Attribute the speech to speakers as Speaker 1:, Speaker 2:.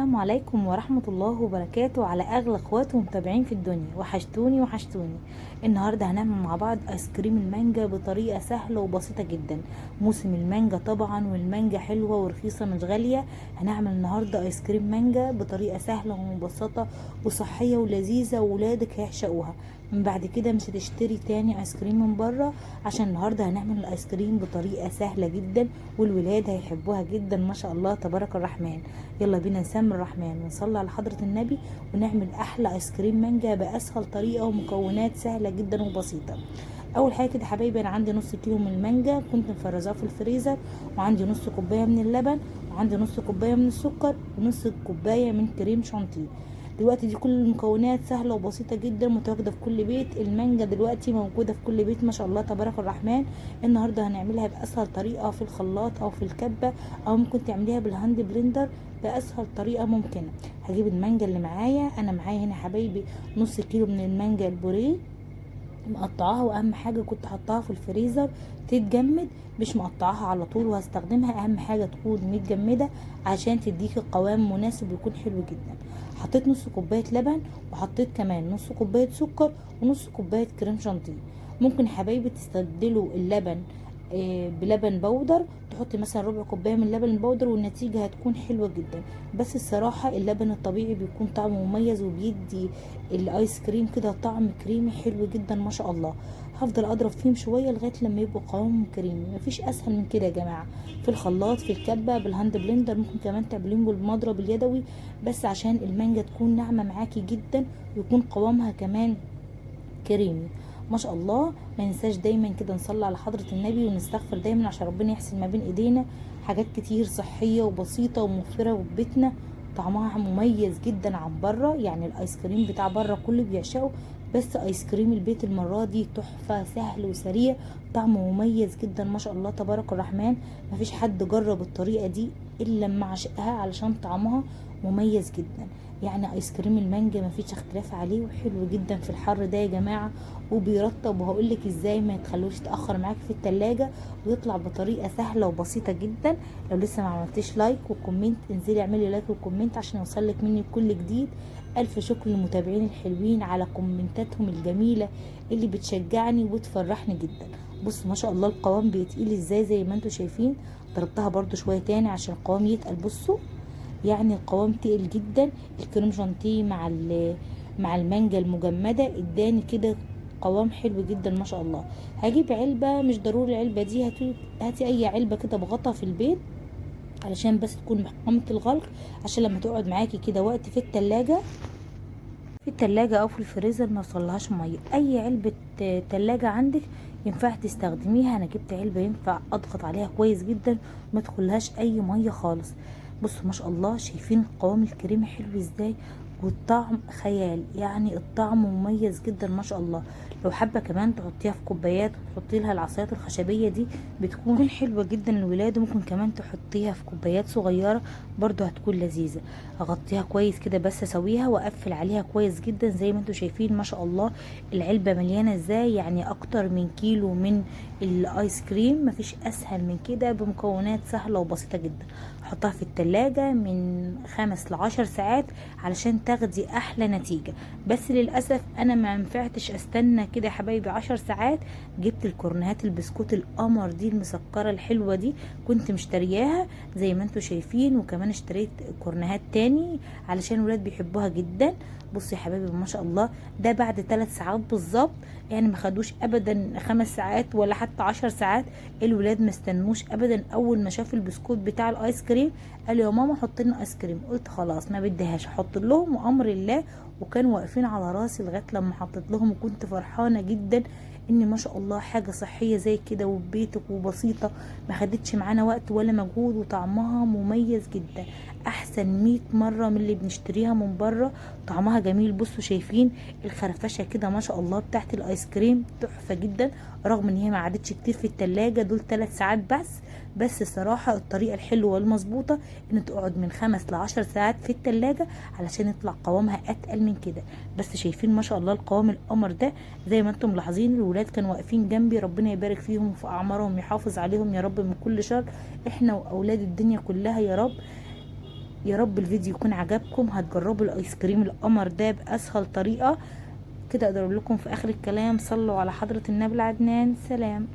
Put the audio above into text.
Speaker 1: السلام عليكم ورحمة الله وبركاته على اغلى اخوات ومتابعين في الدنيا. وحشتوني وحشتوني. النهارده هنعمل مع بعض ايس كريم المانجا بطريقه سهله وبسيطه جدا. موسم المانجا طبعا، والمانجا حلوه ورخيصه مش غاليه. هنعمل النهارده ايس كريم مانجا بطريقه سهله ومبسطه وصحيه ولذيذه، وولادك هيعشقوها. من بعد كده مش هتشتري تاني ايس كريم من بره، عشان النهارده هنعمل الايس كريم بطريقه سهله جدا، والولاد هيحبوها جدا ما شاء الله تبارك الرحمن. يلا بينا نسمي الرحمن ونصلي على حضرة النبي، ونعمل احلى ايس كريم مانجا باسهل طريقة ومكونات سهلة جدا وبسيطة. اول حاجة كده حبايبي، انا عندي نص كيلو من المانجا كنت مفرزاه في الفريزر، وعندي نص كوباية من اللبن، وعندي نص كوباية من السكر، ونص كوباية من كريم شانتيه. دلوقتي دي كل المكونات سهله وبسيطه جدا، متواجده في كل بيت. المانجا دلوقتي موجوده في كل بيت ما شاء الله تبارك الرحمن. النهارده هنعملها باسهل طريقه في الخلاط او في الكبه، او ممكن تعمليها بالهاند بلندر باسهل طريقه ممكنه. هجيب المانجا اللي معايا، انا معايا هنا حبايبي نص كيلو من المانجا البوريه مقطعاها، واهم حاجه كنت حطاها في الفريزر تتجمد، مش مقطعاها على طول وهستخدمها. اهم حاجه تكون متجمده عشان تديكي قوام مناسب ويكون حلو جدا. حطيت نص كوبايه لبن، وحطيت كمان نص كوبايه سكر، ونص كوبايه كريم شانتيه. ممكن يا حبايبي تستبدلوا اللبن بلبن بودر، تحطي مثلا ربع كوبايه من اللبن البودر والنتيجه هتكون حلوه جدا. بس الصراحه اللبن الطبيعي بيكون طعمه مميز وبيدي الايس كريم كده طعم كريمي حلو جدا ما شاء الله. هفضل اضرب فيهم شويه لغايه لما يبقوا قوامهم كريمي، مفيش اسهل من كده يا جماعه. في الخلاط، في الكبه، بالهاند بلندر، ممكن كمان تعمليهم بالمضرب اليدوي، بس عشان المانجا تكون ناعمه معاكي جدا ويكون قوامها كمان كريمي ما شاء الله. ما ننساش دايما كده نصلي على حضرة النبي ونستغفر دايما عشان ربنا يحسن ما بين ايدينا. حاجات كتير صحية وبسيطة وموفرة وبيتنا، طعمها مميز جدا عن بره. يعني الايس كريم بتاع بره كله بيعشقه، بس ايس كريم البيت المرة دي تحفة، سهل وسريع، طعمه مميز جدا ما شاء الله تبارك الرحمن. مفيش حد جرب الطريقة دي الا لما عشقها، علشان طعمها مميز جدا. يعني ايس كريم المانجا مفيش اختلاف عليه، وحلو جدا في الحر ده يا جماعه، وبيرطب. وهقولك ازاي ما تخلوش يتاخر معاك في التلاجة، ويطلع بطريقه سهله وبسيطه جدا. لو لسه ما عملتيش لايك وكومنت، انزلي اعملي لايك وكومنت عشان يوصلك مني كل جديد. الف شكر للمتابعين الحلوين على كومنتاتهم الجميله اللي بتشجعني وتفرحني جدا. بص ما شاء الله القوام بيتقيل ازاي زي ما انتم شايفين. ضربتها برده شويه تاني عشان القوام يتقل. بصوا يعني القوام تقيل جدا. الكريم شانتيه مع المانجا المجمده اداني كده قوام حلو جدا ما شاء الله. هجيب علبه، مش ضروري العلبه دي، هاتي اي علبه كده بغطا في البيت، علشان بس تكون محكمه الغلق، عشان لما تقعد معاكي كده وقت في التلاجة او في الفريزر ما يوصلهاش ميه. اي علبة تلاجة عندك ينفع تستخدميها. انا جبت علبة ينفع اضغط عليها كويس جدا ما تدخلهاش اي ميه خالص. بصوا ما شاء الله، شايفين قوام الكريمة حلو ازاي، والطعم خيال. يعني الطعم مميز جدا ما شاء الله. لو حابه كمان تحطيها في كوبايات وتحطي لها العصايات الخشبيه دي بتكون حلوه جدا للولاد. ممكن كمان تحطيها في كوبايات صغيره برضو هتكون لذيذه. اغطيها كويس كده، بس اسويها واقفل عليها كويس جدا زي ما انتم شايفين ما شاء الله. العلبه مليانه ازاي، يعني اكتر من كيلو من الايس كريم. مفيش اسهل من كده بمكونات سهله وبسيطه جدا. احطها في التلاجة من 5 ل10 ساعات علشان تاخدي احلى نتيجة. بس للأسف انا ما ينفعتش استنى كده يا حبايبي 10 ساعات. جبت الكورنيهات البسكوت القمر دي المسكرة الحلوة دي، كنت مشترياها زي ما انتم شايفين، وكمان اشتريت كورنيهات تاني علشان الولاد بيحبوها جدا. بصوا يا حبايبي ما شاء الله، ده بعد 3 ساعات بالظبط. يعني ما خدوش ابدا 5 ساعات ولا حتى 10 ساعات. الولاد ما استنوش ابدا. اول ما شافوا البسكوت بتاع الايس كريم قالوا يا ماما حط لنا ايس كريم. قلت خلاص ما بديهاش، احط لهم وامر الله. وكانوا واقفين على راسي لغايه لما حطيت لهم، وكنت فرحانه جدا ان ما شاء الله حاجه صحيه زي كده وببيتك وبسيطه، ما خدتش معانا وقت ولا مجهود، وطعمها مميز جدا. احسن 100 مره من اللي بنشتريها من بره. طعمها جميل. بصوا شايفين الخرفشه كده ما شاء الله بتاعت الايس كريم تحفه جدا، رغم ان هي ما قعدتش كتير في التلاجة، دول 3 ساعات بس الصراحه الطريقه الحلوه والمظبوطه ان تقعد من 5 ل10 ساعات في التلاجة علشان يطلع قوامها اتقل من كده. بس شايفين ما شاء الله القوام القمر ده زي ما انتم ملاحظين. الولاد كانوا واقفين جنبي، ربنا يبارك فيهم وفي اعمارهم، يحافظ عليهم يا رب من كل شر، احنا واولاد الدنيا كلها يا رب. يا رب الفيديو يكون عجبكم. هتجربوا الايس كريم القمر ده باسهل طريقه كده. اقدر اقول لكم في اخر الكلام صلوا على حضرة النبي العدنان. سلام.